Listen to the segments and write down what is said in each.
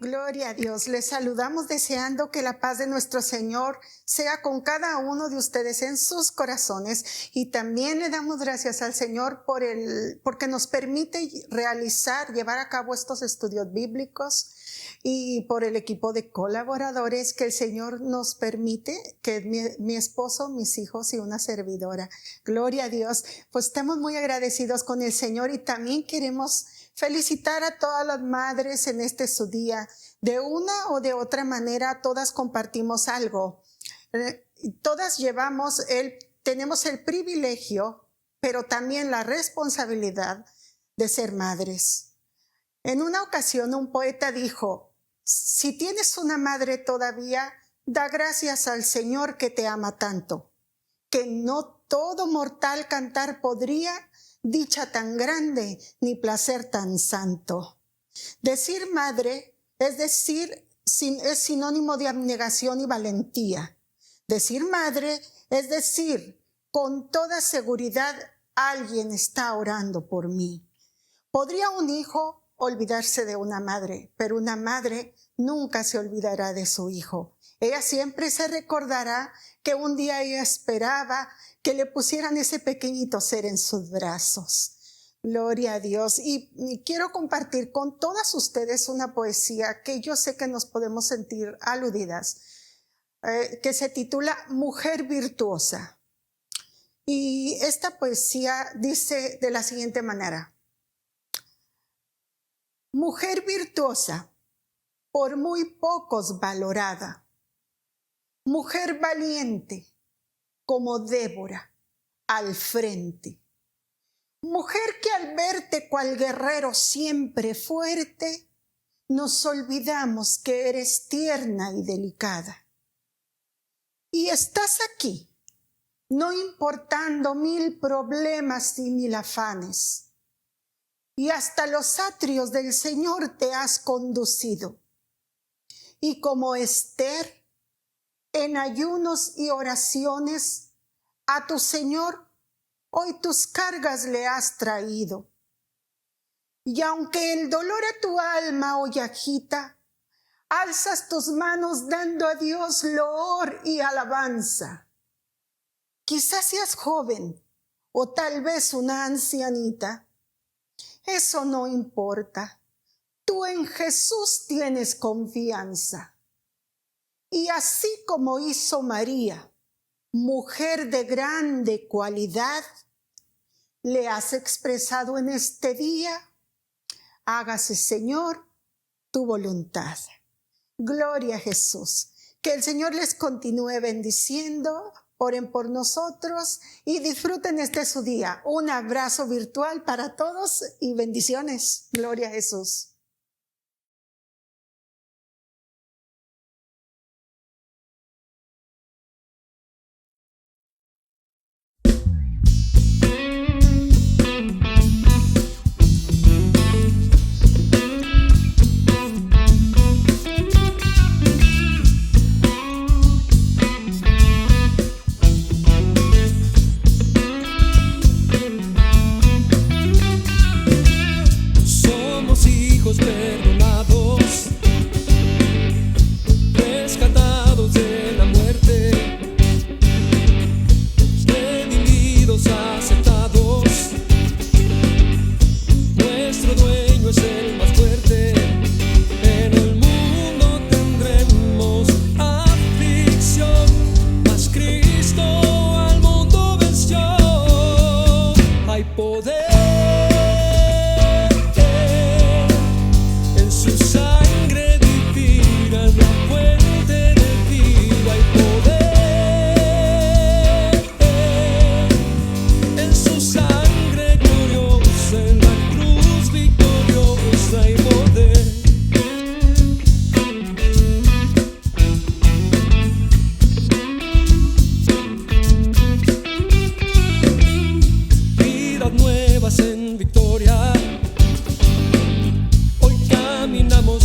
Gloria a Dios. Les saludamos deseando que la paz de nuestro Señor sea con cada uno de ustedes en sus corazones, y también le damos gracias al Señor porque nos permite llevar a cabo estos estudios bíblicos, y por el equipo de colaboradores que el Señor nos permite, que mi esposo, mis hijos y una servidora. Gloria a Dios. Pues estamos muy agradecidos con el Señor, y también queremos felicitar a todas las madres en este su día. De una o de otra manera, todas compartimos algo. Todas tenemos el privilegio, pero también la responsabilidad de ser madres. En una ocasión, un poeta dijo: si tienes una madre todavía, da gracias al Señor que te ama tanto, que no todo mortal cantar podría dicha tan grande, ni placer tan santo. Decir madre es sinónimo de abnegación y valentía. Decir madre es decir, con toda seguridad, alguien está orando por mí. Podría un hijo olvidarse de una madre, pero una madre nunca se olvidará de su hijo. Ella siempre se recordará que un día ella esperaba que le pusieran ese pequeñito ser en sus brazos. Gloria a Dios. Y quiero compartir con todas ustedes una poesía que yo sé que nos podemos sentir aludidas, que se titula Mujer Virtuosa. Y esta poesía dice de la siguiente manera: mujer virtuosa, por muy pocos valorada, mujer valiente, como Débora, al frente. Mujer que al verte cual guerrero siempre fuerte, nos olvidamos que eres tierna y delicada. Y estás aquí, no importando 1000 problemas y 1000 afanes, y hasta los atrios del Señor te has conducido. Y como Esther, en ayunos y oraciones, a tu Señor hoy tus cargas le has traído. Y aunque el dolor a tu alma hoy agita, alzas tus manos dando a Dios loor y alabanza. Quizás seas joven o tal vez una ancianita. Eso no importa. Tú en Jesús tienes confianza. Y así como hizo María, mujer de grande cualidad, le has expresado en este día: hágase, Señor, tu voluntad. Gloria a Jesús. Que el Señor les continúe bendiciendo. Oren por nosotros y disfruten este su día. Un abrazo virtual para todos y bendiciones. Gloria a Jesús. Nuevas en victoria, hoy caminamos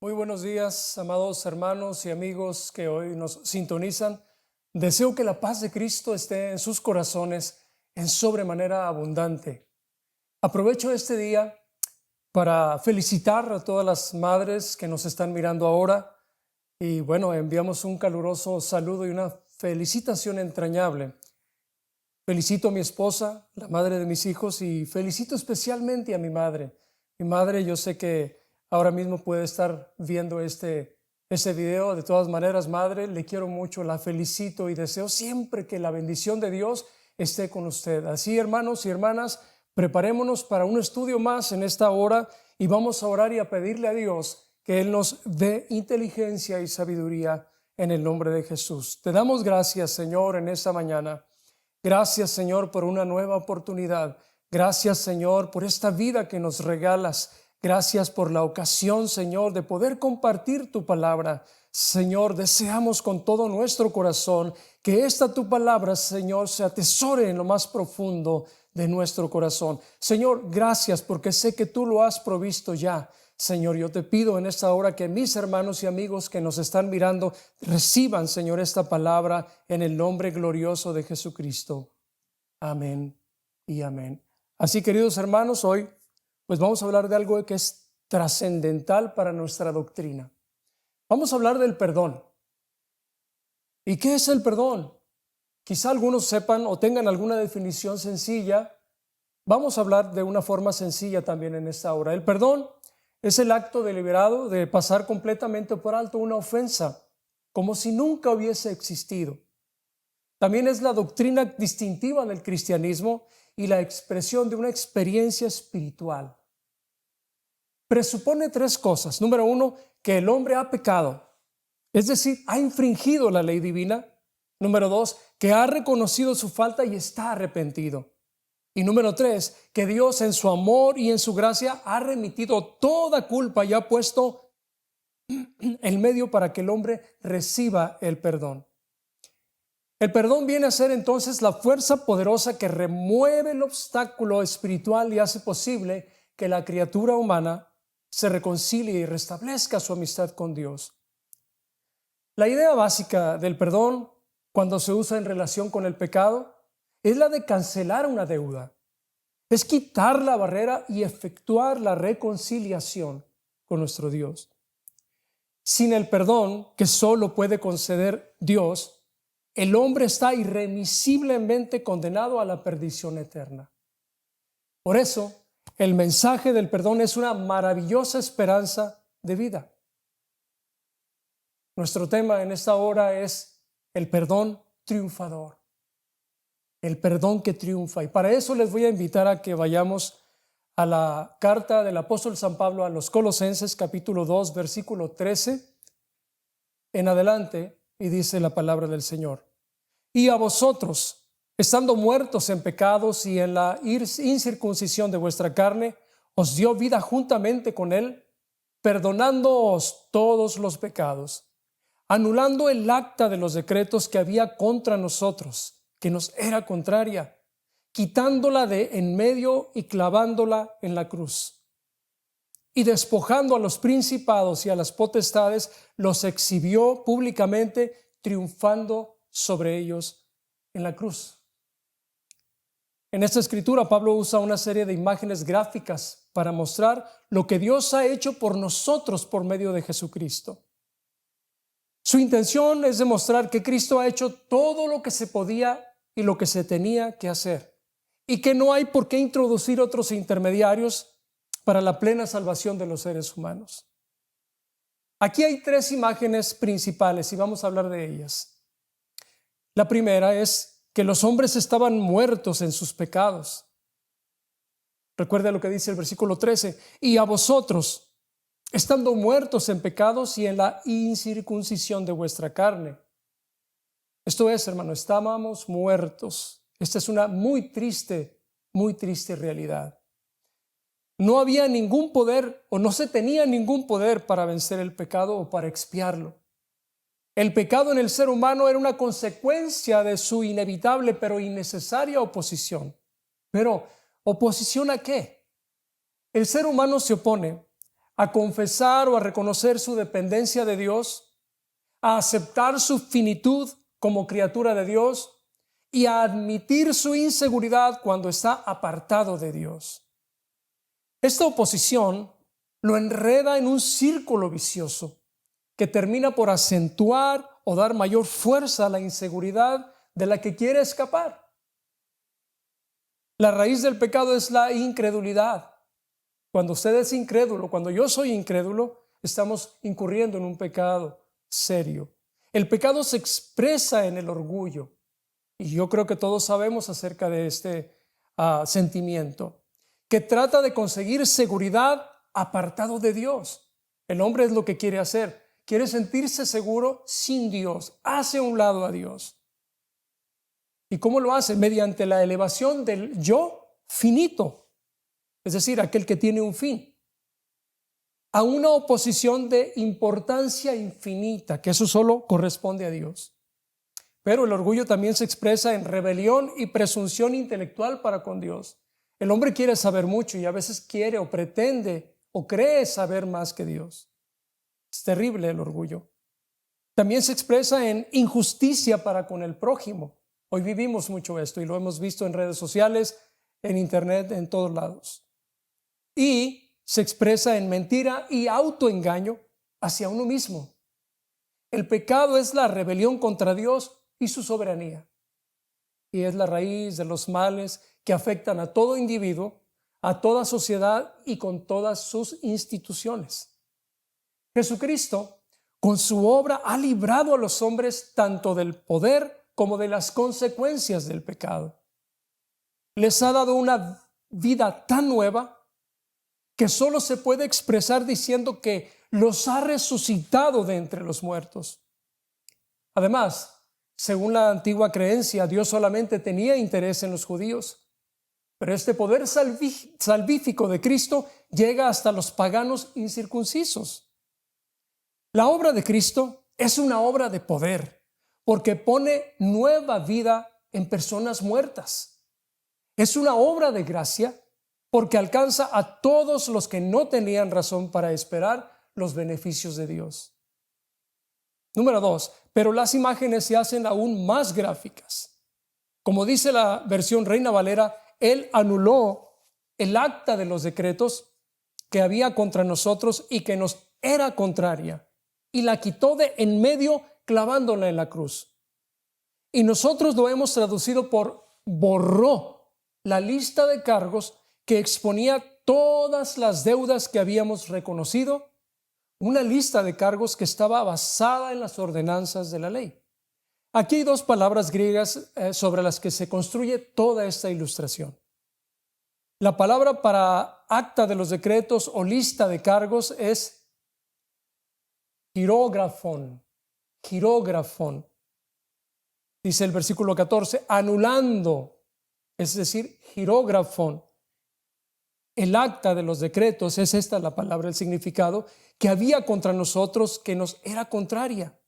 Muy buenos días, amados hermanos y amigos que hoy nos sintonizan. Deseo que la paz de Cristo esté en sus corazones en sobremanera abundante. Aprovecho este día para felicitar a todas las madres que nos están mirando ahora y bueno, enviamos un caluroso saludo y una felicitación entrañable. Felicito a mi esposa, la madre de mis hijos, y felicito especialmente a mi madre. Mi madre, yo sé que ahora mismo puede estar viendo este video. De todas maneras, madre, le quiero mucho, la felicito y deseo siempre que la bendición de Dios esté con usted. Así, hermanos y hermanas, preparémonos para un estudio más en esta hora y vamos a orar y a pedirle a Dios que Él nos dé inteligencia y sabiduría en el nombre de Jesús. Te damos gracias, Señor, en esta mañana. Gracias, Señor, por una nueva oportunidad. Gracias, Señor, por esta vida que nos regalas. Gracias por la ocasión, Señor, de poder compartir tu palabra. Señor, deseamos con todo nuestro corazón que esta tu palabra, Señor, se atesore en lo más profundo de nuestro corazón. Señor, gracias porque sé que tú lo has provisto ya. Señor, yo te pido en esta hora que mis hermanos y amigos que nos están mirando reciban, Señor, esta palabra en el nombre glorioso de Jesucristo. Amén y amén. Así, queridos hermanos, hoy pues vamos a hablar de algo que es trascendental para nuestra doctrina. Vamos a hablar del perdón. ¿Y qué es el perdón? Quizá algunos sepan o tengan alguna definición sencilla. Vamos a hablar de una forma sencilla también en esta hora. El perdón es el acto deliberado de pasar completamente por alto una ofensa, como si nunca hubiese existido. También es la doctrina distintiva del cristianismo y la expresión de una experiencia espiritual. Presupone tres cosas. Número uno, que el hombre ha pecado, es decir, ha infringido la ley divina. Número dos, que ha reconocido su falta y está arrepentido. Y número tres, que Dios en su amor y en su gracia ha remitido toda culpa y ha puesto el medio para que el hombre reciba el perdón. El perdón viene a ser entonces la fuerza poderosa que remueve el obstáculo espiritual y hace posible que la criatura humana se reconcilie y restablezca su amistad con Dios. La idea básica del perdón, cuando se usa en relación con el pecado, es la de cancelar una deuda. Es quitar la barrera y efectuar la reconciliación con nuestro Dios. Sin el perdón que solo puede conceder Dios, el hombre está irremisiblemente condenado a la perdición eterna. Por eso, el mensaje del perdón es una maravillosa esperanza de vida. Nuestro tema en esta hora es el perdón triunfador. El perdón que triunfa. Y para eso les voy a invitar a que vayamos a la carta del apóstol San Pablo a los Colosenses, capítulo 2, versículo 13 en adelante, y dice la palabra del Señor. Y a vosotros, estando muertos en pecados y en la incircuncisión de vuestra carne, os dio vida juntamente con él, perdonándoos todos los pecados, anulando el acta de los decretos que había contra nosotros, que nos era contraria, quitándola de en medio y clavándola en la cruz. Y despojando a los principados y a las potestades, los exhibió públicamente, triunfando sobre ellos en la cruz. En esta escritura, Pablo usa una serie de imágenes gráficas para mostrar lo que Dios ha hecho por nosotros por medio de Jesucristo. Su intención es demostrar que Cristo ha hecho todo lo que se podía y lo que se tenía que hacer, y que no hay por qué introducir otros intermediarios para la plena salvación de los seres humanos. Aquí hay tres imágenes principales y vamos a hablar de ellas. La primera es que los hombres estaban muertos en sus pecados. Recuerda lo que dice el versículo 13, y a vosotros, estando muertos en pecados y en la incircuncisión de vuestra carne. Esto es, hermano, estábamos muertos. Esta es una muy triste realidad. No había ningún poder o no se tenía ningún poder para vencer el pecado o para expiarlo. El pecado en el ser humano era una consecuencia de su inevitable pero innecesaria oposición. Pero, ¿oposición a qué? El ser humano se opone a confesar o a reconocer su dependencia de Dios, a aceptar su finitud como criatura de Dios y a admitir su inseguridad cuando está apartado de Dios. Esta oposición lo enreda en un círculo vicioso que termina por acentuar o dar mayor fuerza a la inseguridad de la que quiere escapar. La raíz del pecado es la incredulidad. Cuando usted es incrédulo, cuando yo soy incrédulo, estamos incurriendo en un pecado serio. El pecado se expresa en el orgullo. Y yo creo que todos sabemos acerca de este sentimiento, que trata de conseguir seguridad apartado de Dios. El hombre es lo que quiere hacer. Quiere sentirse seguro sin Dios, hace a un lado a Dios. ¿Y cómo lo hace? Mediante la elevación del yo finito, es decir, aquel que tiene un fin, a una oposición de importancia infinita, que eso solo corresponde a Dios. Pero el orgullo también se expresa en rebelión y presunción intelectual para con Dios. El hombre quiere saber mucho y a veces quiere o pretende o cree saber más que Dios. Es terrible el orgullo. También se expresa en injusticia para con el prójimo. Hoy vivimos mucho esto y lo hemos visto en redes sociales, en internet, en todos lados. Y se expresa en mentira y autoengaño hacia uno mismo. El pecado es la rebelión contra Dios y su soberanía. Y es la raíz de los males que afectan a todo individuo, a toda sociedad y con todas sus instituciones. Jesucristo, con su obra, ha librado a los hombres tanto del poder como de las consecuencias del pecado. Les ha dado una vida tan nueva que solo se puede expresar diciendo que los ha resucitado de entre los muertos. Además, según la antigua creencia, Dios solamente tenía interés en los judíos, pero este poder salvífico de Cristo llega hasta los paganos incircuncisos. La obra de Cristo es una obra de poder, porque pone nueva vida en personas muertas. Es una obra de gracia, porque alcanza a todos los que no tenían razón para esperar los beneficios de Dios. Número 2, pero las imágenes se hacen aún más gráficas. Como dice la versión Reina Valera, Él anuló el acta de los decretos que había contra nosotros y que nos era contraria, y la quitó de en medio clavándola en la cruz. Y nosotros lo hemos traducido por borró la lista de cargos que exponía todas las deudas que habíamos reconocido, una lista de cargos que estaba basada en las ordenanzas de la ley. Aquí hay dos palabras griegas sobre las que se construye toda esta ilustración. La palabra para acta de los decretos o lista de cargos es quirógrafon. Dice el versículo 14, anulando, es decir, quirógrafon. El acta de los decretos, es esta la palabra, el significado, que había contra nosotros que nos era contraria.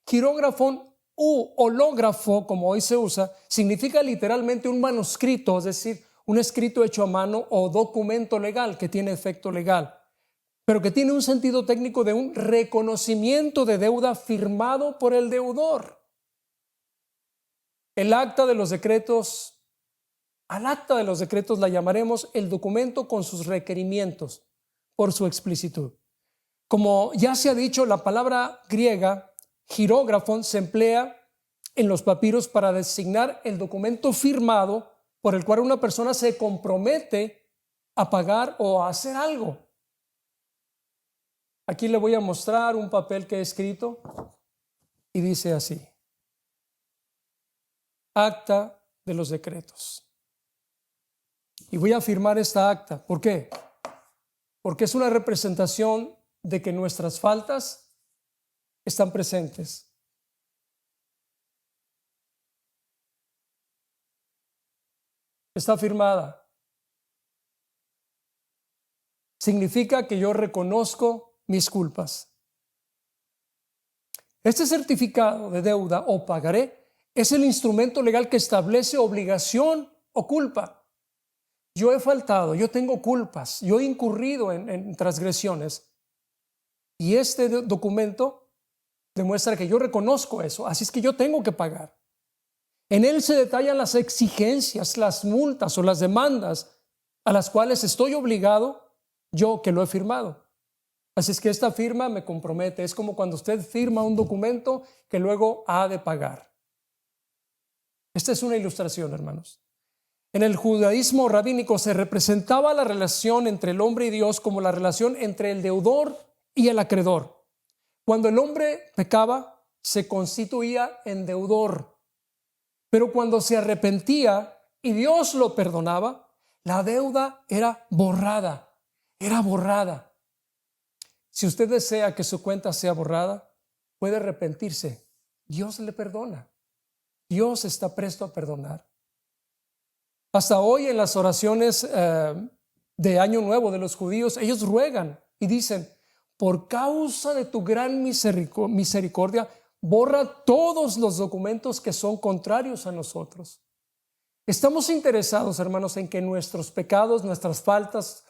Quirógrafon u hológrafo, como hoy se usa, significa literalmente un manuscrito, es decir, un escrito hecho a mano o documento legal que tiene efecto legal, pero que tiene un sentido técnico de un reconocimiento de deuda firmado por el deudor. El acta de los decretos, al acta de los decretos la llamaremos el documento con sus requerimientos por su explicitud. Como ya se ha dicho, la palabra griega quirógrafon se emplea en los papiros para designar el documento firmado por el cual una persona se compromete a pagar o a hacer algo. Aquí le voy a mostrar un papel que he escrito y dice así: acta de los decretos. Y voy a firmar esta acta. ¿Por qué? Porque es una representación de que nuestras faltas están presentes. Está firmada. Significa que yo reconozco mis culpas. Este certificado de deuda o pagaré es el instrumento legal que establece obligación o culpa. Yo he faltado, yo tengo culpas, yo he incurrido en transgresiones. Y este documento demuestra que yo reconozco eso, así es que yo tengo que pagar. En él se detallan las exigencias, las multas o las demandas a las cuales estoy obligado yo que lo he firmado. Así es que esta firma me compromete. Es como cuando usted firma un documento que luego ha de pagar. Esta es una ilustración, hermanos. En el judaísmo rabínico se representaba la relación entre el hombre y Dios como la relación entre el deudor y el acreedor. Cuando el hombre pecaba, se constituía en deudor. Pero cuando se arrepentía y Dios lo perdonaba, la deuda era borrada. Era borrada. Si usted desea que su cuenta sea borrada, puede arrepentirse. Dios le perdona. Dios está presto a perdonar. Hasta hoy en las oraciones de Año Nuevo de los judíos, ellos ruegan y dicen: por causa de tu gran misericordia, borra todos los documentos que son contrarios a nosotros. Estamos interesados, hermanos, en que nuestros pecados, nuestras faltas,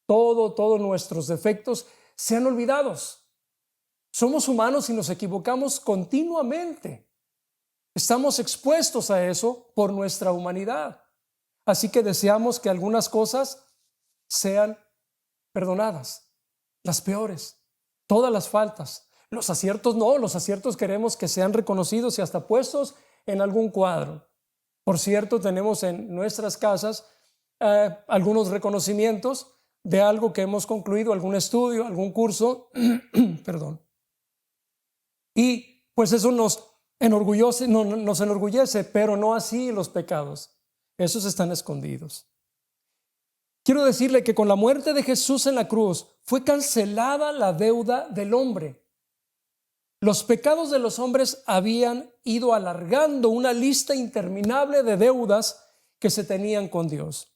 todos nuestros defectos sean olvidados. Somos humanos y nos equivocamos continuamente. Estamos expuestos a eso por nuestra humanidad. Así que deseamos que algunas cosas sean perdonadas, las peores, todas las faltas. Los aciertos no, los aciertos queremos que sean reconocidos y hasta puestos en algún cuadro. Por cierto, tenemos en nuestras casas algunos reconocimientos de algo que hemos concluido, algún estudio, algún curso, perdón. Y pues eso nos enorgullece, pero no así los pecados. Esos están escondidos. Quiero decirle que con la muerte de Jesús en la cruz fue cancelada la deuda del hombre. Los pecados de los hombres habían ido alargando una lista interminable de deudas que se tenían con Dios,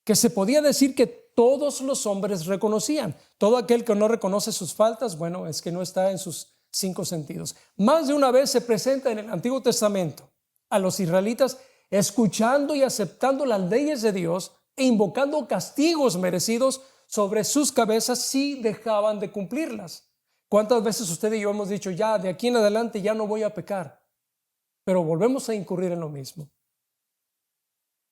que se podía decir que todos los hombres reconocían. Todo aquel que no reconoce sus faltas, bueno, es que no está en sus 5 sentidos. Más de una vez se presenta en el Antiguo Testamento a los israelitas escuchando y aceptando las leyes de Dios e invocando castigos merecidos sobre sus cabezas si dejaban de cumplirlas. ¿Cuántas veces usted y yo hemos dicho: ya, de aquí en adelante ya no voy a pecar? Pero volvemos a incurrir en lo mismo.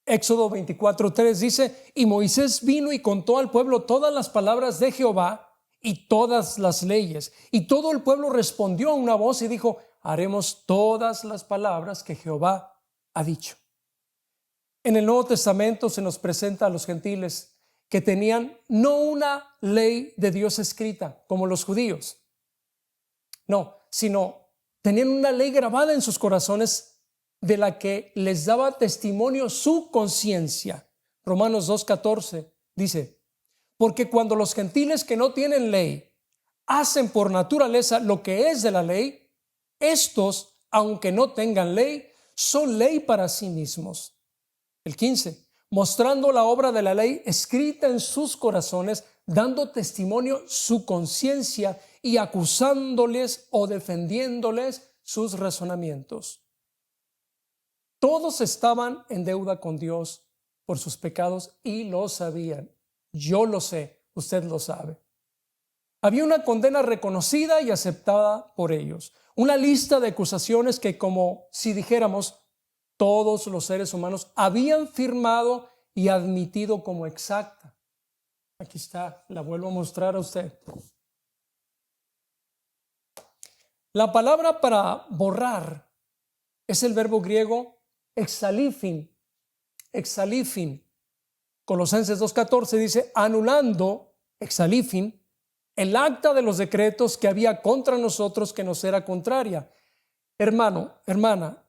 Éxodo 24:3 dice: y Moisés vino y contó al pueblo todas las palabras de Jehová y todas las leyes. Y todo el pueblo respondió a una voz y dijo: haremos todas las palabras que Jehová ha dicho. En el Nuevo Testamento se nos presenta a los gentiles que tenían no una ley de Dios escrita como los judíos, no, sino tenían una ley grabada en sus corazones de la que les daba testimonio su conciencia. Romanos 2:14 dice: porque cuando los gentiles que no tienen ley hacen por naturaleza lo que es de la ley, estos, aunque no tengan ley, son ley para sí mismos. El 15, mostrando la obra de la ley escrita en sus corazones, dando testimonio su conciencia y acusándoles o defendiéndoles sus razonamientos. Todos estaban en deuda con Dios por sus pecados y lo sabían. Yo lo sé, usted lo sabe. Había una condena reconocida y aceptada por ellos. Una lista de acusaciones que, como si dijéramos, todos los seres humanos habían firmado y admitido como exacta. Aquí está, la vuelvo a mostrar a usted. La palabra para borrar es el verbo griego exalifin. Colosenses 2:14 dice: anulando, exalifin, el acta de los decretos que había contra nosotros que nos era contraria. Hermano, hermana,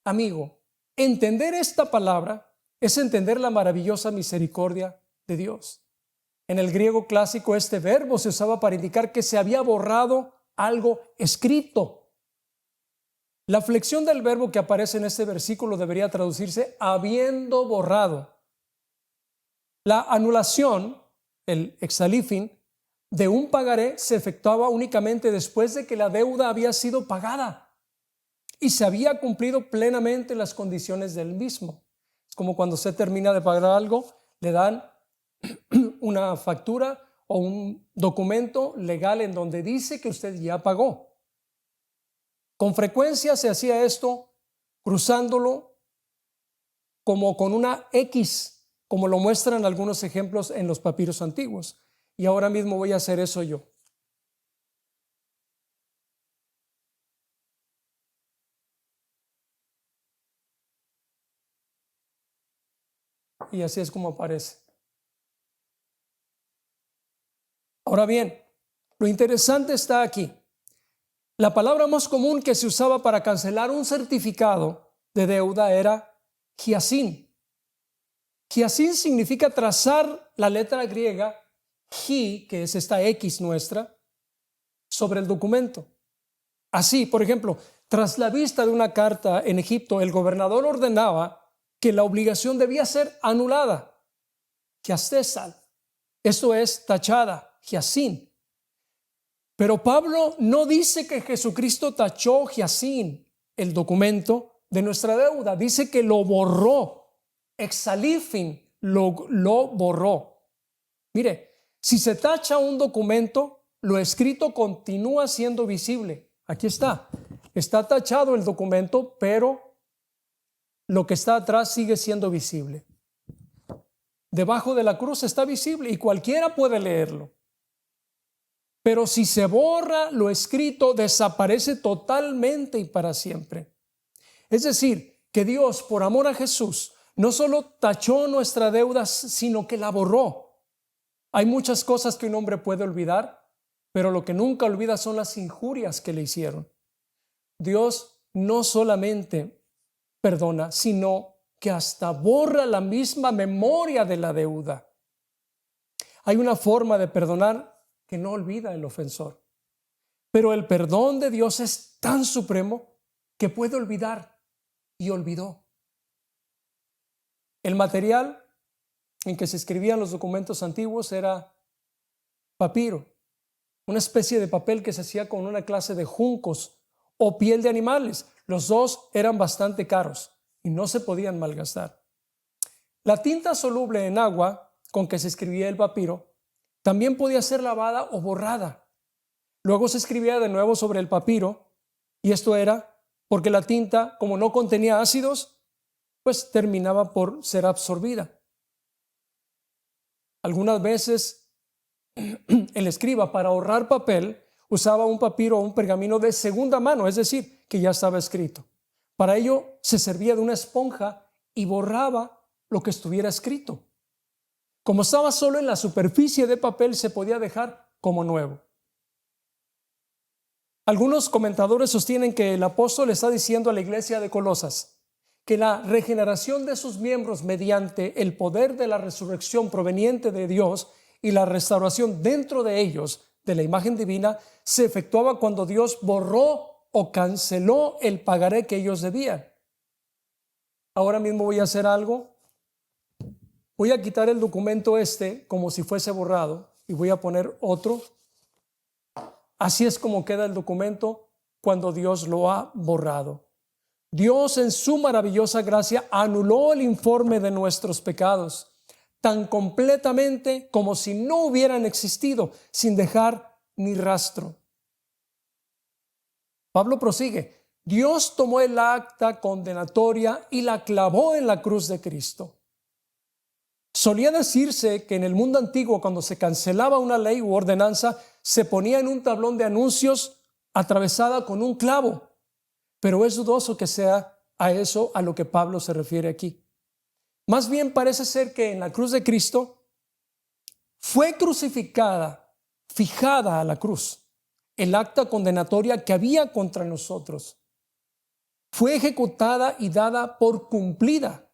amigo, entender esta palabra es entender la maravillosa misericordia de Dios. En el griego clásico este verbo se usaba para indicar que se había borrado algo escrito. La flexión del verbo que aparece en este versículo debería traducirse habiendo borrado. La anulación, el exalifin, de un pagaré se efectuaba únicamente después de que la deuda había sido pagada y se había cumplido plenamente las condiciones del mismo. Es como cuando usted termina de pagar algo, le dan una factura o un documento legal en donde dice que usted ya pagó. Con frecuencia se hacía esto cruzándolo como con una X, como lo muestran algunos ejemplos en los papiros antiguos. Y ahora mismo voy a hacer eso yo. Y así es como aparece. Ahora bien, lo interesante está aquí. La palabra más común que se usaba para cancelar un certificado de deuda era hiacin. Hiacin significa trazar la letra griega hi, que es esta X nuestra, sobre el documento. Así, por ejemplo, tras la vista de una carta en Egipto, el gobernador ordenaba que la obligación debía ser anulada, hiastesal. Esto es tachada, hiacin. Pero Pablo no dice que Jesucristo tachó hiacin, el documento de nuestra deuda. Dice que lo borró, exalifin, lo borró. Mire, si se tacha un documento, lo escrito continúa siendo visible. Aquí está tachado el documento, pero lo que está atrás sigue siendo visible. Debajo de la cruz está visible y cualquiera puede leerlo. Pero si se borra lo escrito, desaparece totalmente y para siempre. Es decir, que Dios, por amor a Jesús, no solo tachó nuestra deuda, sino que la borró. Hay muchas cosas que un hombre puede olvidar, pero lo que nunca olvida son las injurias que le hicieron. Dios no solamente perdona, sino que hasta borra la misma memoria de la deuda. Hay una forma de perdonar que no olvida el ofensor. Pero el perdón de Dios es tan supremo que puede olvidar y olvidó. El material en que se escribían los documentos antiguos era papiro, una especie de papel que se hacía con una clase de juncos o piel de animales. Los dos eran bastante caros y no se podían malgastar. La tinta soluble en agua con que se escribía el papiro también podía ser lavada o borrada. Luego se escribía de nuevo sobre el papiro, y esto era porque la tinta, como no contenía ácidos, pues terminaba por ser absorbida. Algunas veces el escriba, para ahorrar papel, usaba un papiro o un pergamino de segunda mano, es decir, que ya estaba escrito. Para ello se servía de una esponja y borraba lo que estuviera escrito. Como estaba solo en la superficie de papel, se podía dejar como nuevo. Algunos comentadores sostienen que el apóstol está diciendo a la iglesia de Colosas que la regeneración de sus miembros mediante el poder de la resurrección proveniente de Dios y la restauración dentro de ellos de la imagen divina se efectuaba cuando Dios borró o canceló el pagaré que ellos debían. Ahora mismo voy a hacer algo. Voy a quitar el documento como si fuese borrado y voy a poner otro. Así es como queda el documento cuando Dios lo ha borrado. Dios en su maravillosa gracia anuló el informe de nuestros pecados tan completamente como si no hubieran existido, sin dejar ni rastro. Pablo prosigue: Dios tomó el acta condenatoria y la clavó en la cruz de Cristo. Solía decirse que en el mundo antiguo, cuando se cancelaba una ley u ordenanza, se ponía en un tablón de anuncios atravesada con un clavo. Pero es dudoso que sea a eso a lo que Pablo se refiere aquí. Más bien parece ser que en la cruz de Cristo fue crucificada, fijada a la cruz, el acta condenatoria que había contra nosotros. Fue ejecutada y dada por cumplida,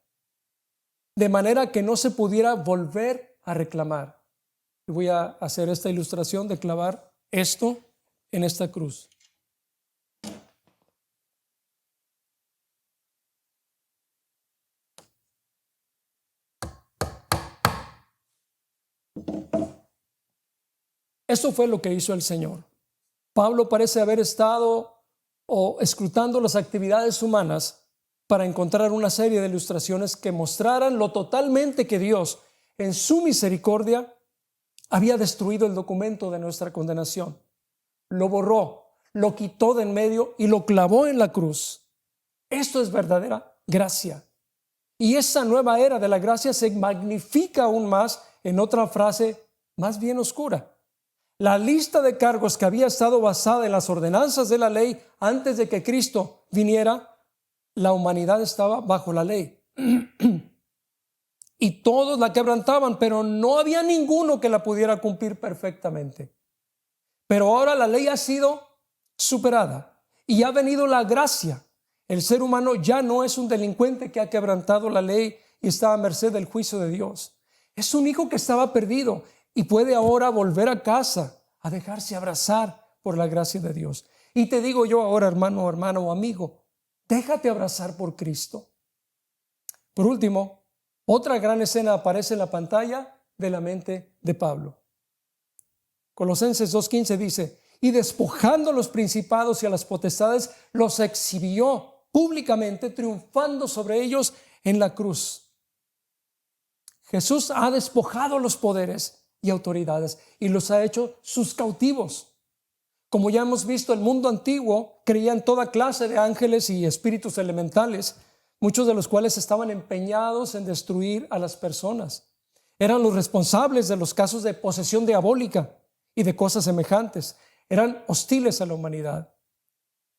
de manera que no se pudiera volver a reclamar. Y voy a hacer esta ilustración de clavar esto en esta cruz. Esto fue lo que hizo el Señor. Pablo parece haber estado escrutando las actividades humanas para encontrar una serie de ilustraciones que mostraran lo totalmente que Dios, en su misericordia, había destruido el documento de nuestra condenación. Lo borró, lo quitó de en medio y lo clavó en la cruz. Esto es verdadera gracia. Y esa nueva era de la gracia se magnifica aún más en otra frase más bien oscura. La lista de cargos que había estado basada en las ordenanzas de la ley antes de que Cristo viniera, la humanidad estaba bajo la ley. Y todos la quebrantaban, pero no había ninguno que la pudiera cumplir perfectamente. Pero ahora la ley ha sido superada y ha venido la gracia. El ser humano ya no es un delincuente que ha quebrantado la ley y está a merced del juicio de Dios. Es un hijo que estaba perdido y puede ahora volver a casa a dejarse abrazar por la gracia de Dios. Y te digo yo ahora, hermano, hermana o amigo, déjate abrazar por Cristo. Por último, otra gran escena aparece en la pantalla de la mente de Pablo. Colosenses 2:15 dice: y despojando a los principados y a las potestades, los exhibió públicamente, triunfando sobre ellos en la cruz. Jesús ha despojado los poderes y autoridades y los ha hecho sus cautivos. Como ya hemos visto, el mundo antiguo creía en toda clase de ángeles y espíritus elementales, muchos de los cuales estaban empeñados en destruir a las personas. Eran los responsables de los casos de posesión diabólica y de cosas semejantes. Eran hostiles a la humanidad.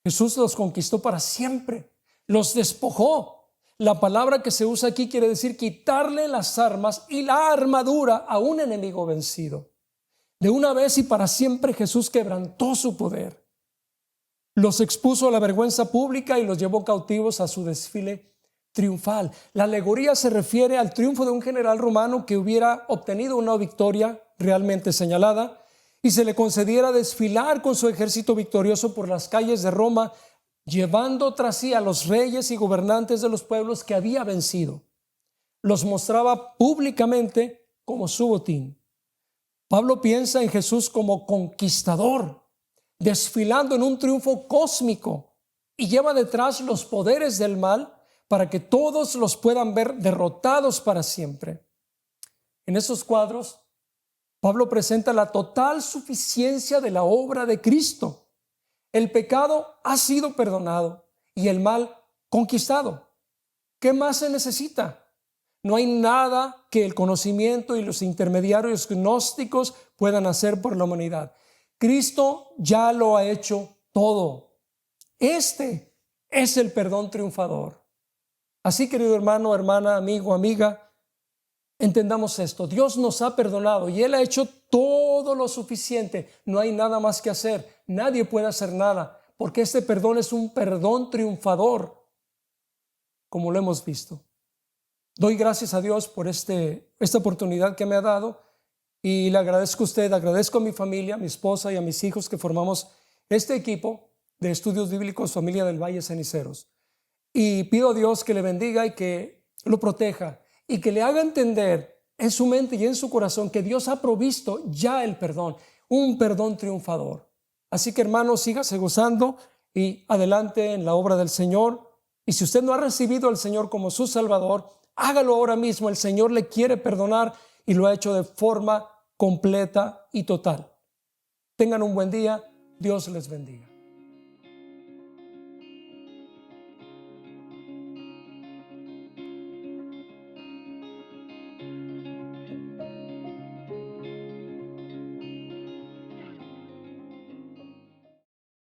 Jesús los conquistó para siempre, los despojó. La palabra que se usa aquí quiere decir quitarle las armas y la armadura a un enemigo vencido. De una vez y para siempre Jesús quebrantó su poder. Los expuso a la vergüenza pública y los llevó cautivos a su desfile triunfal. La alegoría se refiere al triunfo de un general romano que hubiera obtenido una victoria realmente señalada y se le concediera desfilar con su ejército victorioso por las calles de Roma, llevando tras sí a los reyes y gobernantes de los pueblos que había vencido. Los mostraba públicamente como su botín. Pablo piensa en Jesús como conquistador, desfilando en un triunfo cósmico, y lleva detrás los poderes del mal para que todos los puedan ver derrotados para siempre. En esos cuadros, Pablo presenta la total suficiencia de la obra de Cristo. El pecado ha sido perdonado y el mal conquistado. ¿Qué más se necesita? No hay nada que el conocimiento y los intermediarios gnósticos puedan hacer por la humanidad. Cristo ya lo ha hecho todo. Este es el perdón triunfador. Así, querido hermano, hermana, amigo, amiga, entendamos esto. Dios nos ha perdonado y Él ha hecho todo lo suficiente. No hay nada más que hacer. Nadie puede hacer nada, porque este perdón es un perdón triunfador, como lo hemos visto. Doy gracias a Dios por esta oportunidad que me ha dado y le agradezco a usted, agradezco a mi familia, a mi esposa y a mis hijos que formamos este equipo de estudios bíblicos Familia del Valle Ceniceros. Y pido a Dios que le bendiga y que lo proteja y que le haga entender en su mente y en su corazón que Dios ha provisto ya el perdón, un perdón triunfador. Así que, hermanos, sígase gozando y adelante en la obra del Señor. Y si usted no ha recibido al Señor como su Salvador, hágalo ahora mismo. El Señor le quiere perdonar y lo ha hecho de forma completa y total. Tengan un buen día. Dios les bendiga.